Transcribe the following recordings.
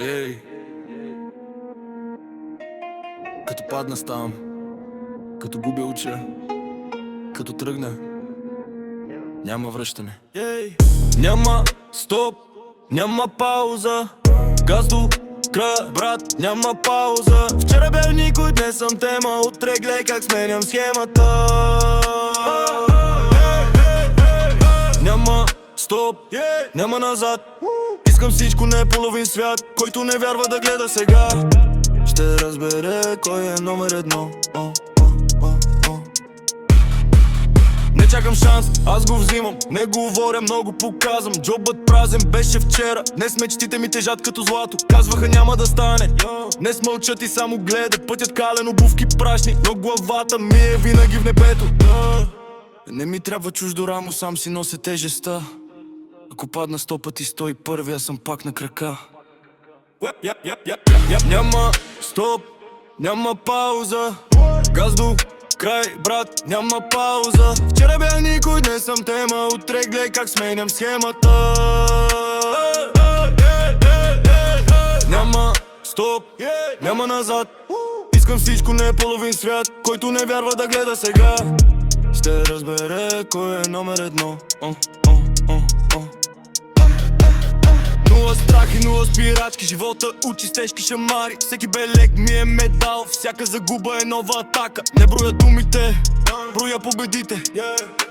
Ей, като падна ставам, като губя уча, като тръгна, няма връщане. Ей, няма стоп, няма пауза, газ до края, брат, няма пауза. Вчера бях никой, днес съм тема, утре гледай как сменям схемата. Няма стоп, няма назад. Искам всичко, не половин свят. Който не вярва да гледа сега, ще разбере кой е номер едно. Не чакам шанс, аз го взимам. Не говоря, много показвам. Джобът празен беше вчера. Днес мечтите ми тежат като злато. Казваха няма да стане. Днес мълчат и само гледат. Пътят кален, обувки прашни, но главата ми е винаги в небето. Не ми трябва чуждо рамо, сам си нося тежеста. Ако падна 100 пъти 101, аз съм пак на крака. Няма стоп, няма пауза, газ до край, брат, няма пауза. Вчера бях никой, днес съм тема, утре гледай как сменям схемата. Няма стоп, няма назад. Искам всичко, не половин свят. Който не вярва да гледа сега, ще разбере кой е номер едно. Нула страх и нула спирачки, живота учи с тежки шамари. Всеки белег ми е медал, всяка загуба е нова атака. Не броя думите, броя победите.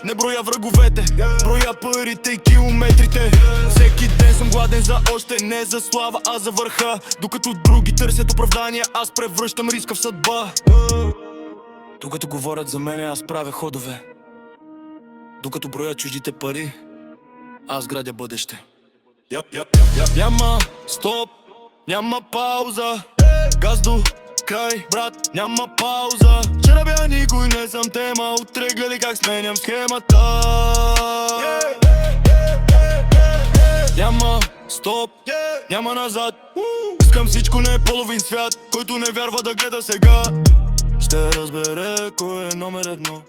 Не броя враговете, броя парите и километрите. Всеки ден съм гладен за още, не за слава, а за върха. Докато други търсят оправдания, аз превръщам риска в съдба. Докато говорят за мене, аз правя ходове. Докато броя чуждите пари, аз градя бъдеще. Няма стоп, няма пауза, газ до край, брат, няма пауза. Вчера бях никой, не съм тема, утре гледай как сменям схемата. Няма стоп, няма назад. Искам всичко, не половин свят. Който не вярва да гледа сега, ще разбере кой е номер едно.